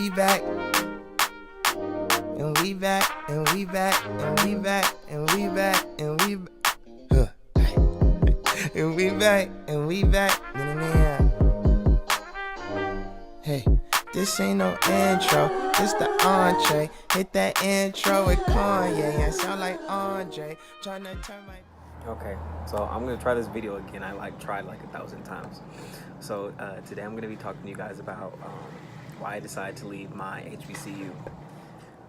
we back. And we back, and we back, and we back, and we back, and we back. And we back, and we back. Hey, this ain't no intro, this the entree. Hit that intro with Kanye. I sound like Andre, trying to turn my... Okay, so I'm gonna try this video again. I tried like 1,000 times. So today I'm gonna be talking to you guys about why I decided to leave my HBCU.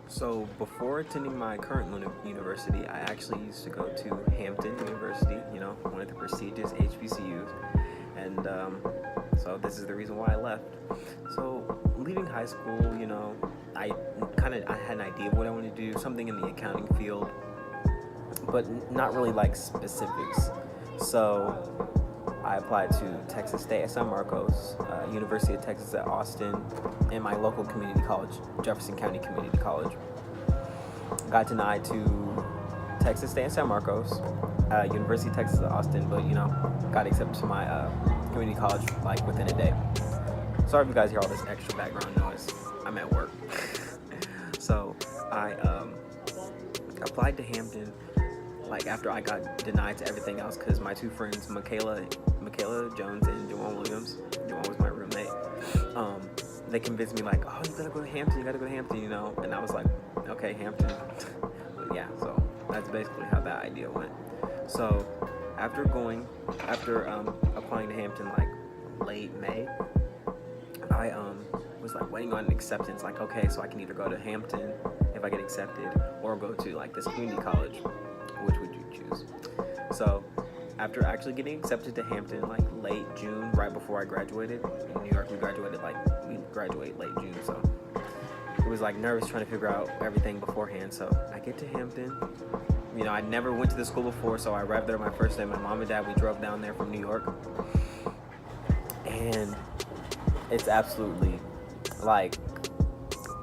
So before attending my current university, I actually used to go to Hampton University, you know, one of the prestigious HBCUs, and so this is the reason why I left. So leaving high school, you know, I had an idea of what I wanted to do, something in the accounting field, but not really like specifics. So I applied to Texas State at San Marcos, University of Texas at Austin, and my local community college, Jefferson County Community College. Got denied to Texas State at San Marcos, University of Texas at Austin, but you know, got accepted to my community college like within a day. Sorry if you guys hear all this extra background noise. I'm at work. So I applied to Hampton like after I got denied to everything else, because my two friends, Michaela Jones and Juwan Williams, Juwan was my roommate, they convinced me like, oh, you gotta go to Hampton, you know, and I was like, okay, Hampton. But yeah, so that's basically how that idea went. So after applying to Hampton like late May, I was like waiting on an acceptance, like, okay, so I can either go to Hampton if I get accepted or go to like this community college. Which would you choose? So after actually getting accepted to Hampton like late June, right before I graduated, in New York we graduate late June, so it was like nervous trying to figure out everything beforehand. So I get to Hampton, you know, I never went to the school before, so I arrived there my first day. My mom and dad, we drove down there from New York, and it's absolutely like,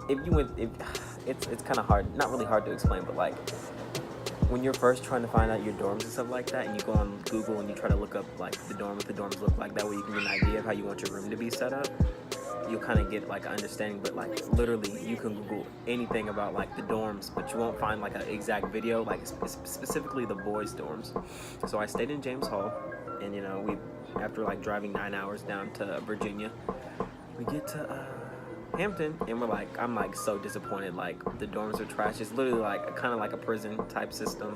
it's kind of hard, not really hard to explain, but like when you're first trying to find out your dorms and stuff like that, and you go on Google and you try to look up like what the dorms look like, that way you can get an idea of how you want your room to be set up, you'll kind of get like an understanding. But like literally you can Google anything about like the dorms, but you won't find like an exact video, like specifically the boys dorms. So I stayed in James Hall, and you know, after like driving 9 hours down to Virginia, we get to Hampton, and I'm like so disappointed. Like the dorms are trash. It's literally like kind of like a prison type system.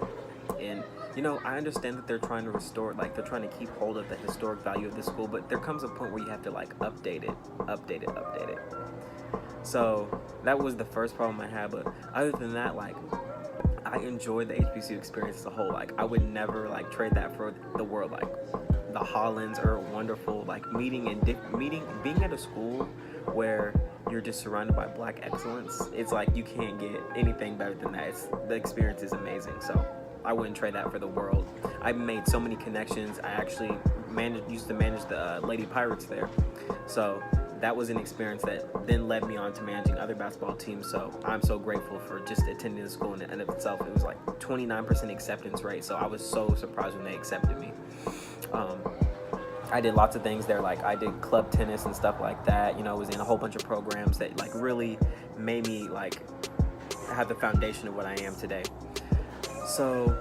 And you know, I understand that they're trying to restore, like they're trying to keep hold of the historic value of the school, but there comes a point where you have to like update it. So that was the first problem I had. But other than that, like I enjoyed the HBCU experience as a whole. Like I would never like trade that for the world. Like the Hollands are wonderful. Like being at a school where you're just surrounded by Black excellence, it's like you can't get anything better than that. The experience is amazing, so I wouldn't trade that for the world. I made so many connections. I actually used to manage the Lady Pirates there, so that was an experience that then led me on to managing other basketball teams. So I'm so grateful for just attending the school in and of itself. It was like 29% acceptance rate, so I was so surprised when they accepted me. I did lots of things there, like I did club tennis and stuff like that, you know, was in a whole bunch of programs that like really made me like have the foundation of what I am today. So,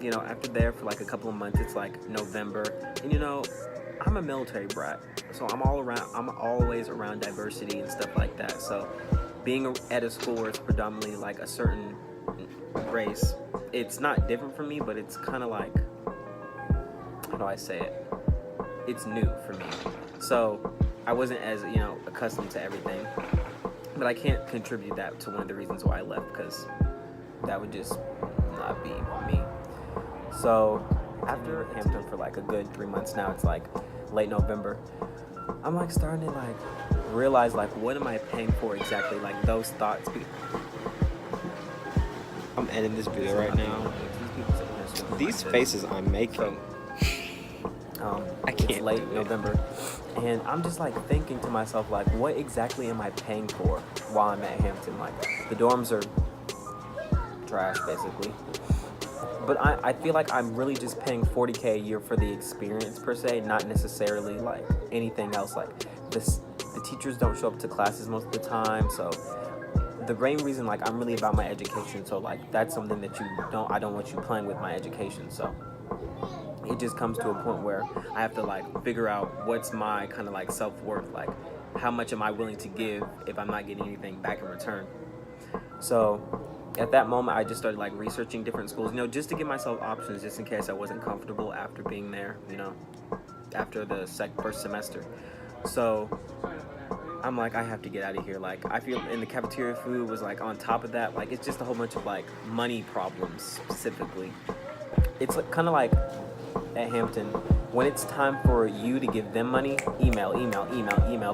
you know, after there for like a couple of months, it's like November, and you know, I'm a military brat, so I'm always around diversity and stuff like that. So being at a school where it's predominantly like a certain race, it's not different for me, but it's kind of like, how do I say it? It's new for me. So I wasn't as, you know, accustomed to everything, but I can't contribute that to one of the reasons why I left, because that would just not be me. So after Hampton for like a good 3 months now, it's like late November, I'm like starting to like realize like, what am I paying for exactly? Like those thoughts. I'm editing this video right now. These faces I'm making. I can't. It's late November, and I'm just like thinking to myself, like, what exactly am I paying for while I'm at Hampton? Like, the dorms are trash, basically. But I feel like I'm really just paying $40K a year for the experience per se, not necessarily like anything else. Like the teachers don't show up to classes most of the time. So the main reason, like, I'm really about my education. So like that's something that I don't want you playing with my education. So it just comes to a point where I have to like figure out what's my kind of like self-worth, like how much am I willing to give if I'm not getting anything back in return. So at that moment I just started like researching different schools, just to give myself options, just in case I wasn't comfortable after being there, after the first semester. So I'm like, I have to get out of here. Like, I feel in the cafeteria food was like on top of that, like it's just a whole bunch of like money problems specifically. It's like, kind of like at Hampton, when it's time for you to give them money, email.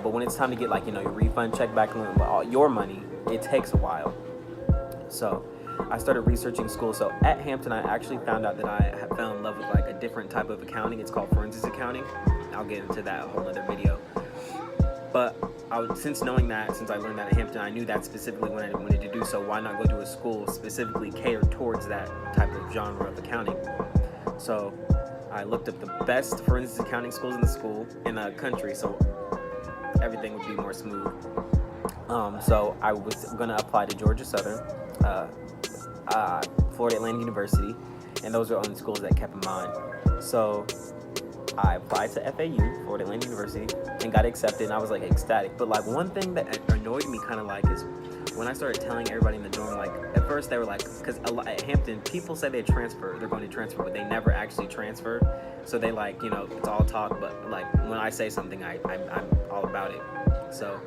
But when it's time to get like, your refund check back and all your money, it takes a while. So I started researching schools. So at Hampton, I actually found out that I had fell in love with like a different type of accounting. It's called forensics accounting. I'll get into that a whole other video. But since I learned that at Hampton, I knew that specifically what I wanted to do. So why not go to a school specifically catered towards that type of genre of accounting? So I looked up the best forensics accounting schools in the country, so everything would be more smooth. So I was gonna apply to Georgia Southern, Florida Atlantic University, and those were only schools that kept in mind. So I applied to FAU, Florida Atlantic University, and got accepted, and I was like ecstatic. But like one thing that annoyed me kind of like is when I started telling everybody in the dorm, like at first they were like, because at Hampton, people say they're going to transfer, but they never actually transfer. So they like, it's all talk, but like when I say something, I'm all about it. So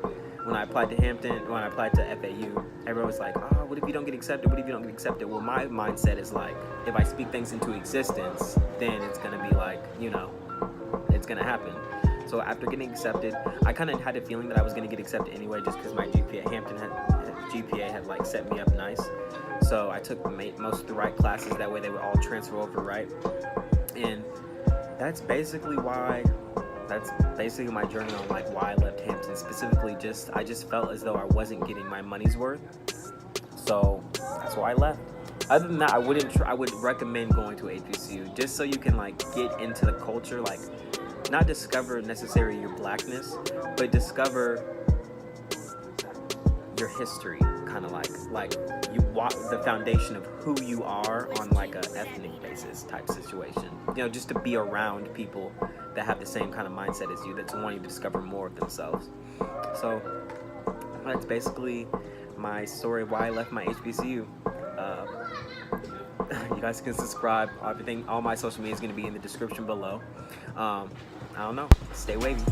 when I applied to FAU, everyone was like, oh, what if you don't get accepted? Well, my mindset is like, if I speak things into existence, then it's going to be like, it's going to happen. So after getting accepted, I kind of had a feeling that I was going to get accepted anyway, just because my GPA at Hampton had like set me up nice. So I took most of the right classes, that way they would all transfer over right. And that's basically my journey on like why I left Hampton. Specifically, I just felt as though I wasn't getting my money's worth. So that's why I left. Other than that, I would recommend going to HBCU just so you can like get into the culture, like not discover necessarily your blackness, but discover your history, kind of like you walk the foundation of who you are on like a ethnic basis type situation. Just to be around people that have the same kind of mindset as you, that's wanting to discover more of themselves. So that's basically my story of why I left my HBCU. You guys can subscribe. All my social media is going to be in the description below. I don't know. Stay wavy.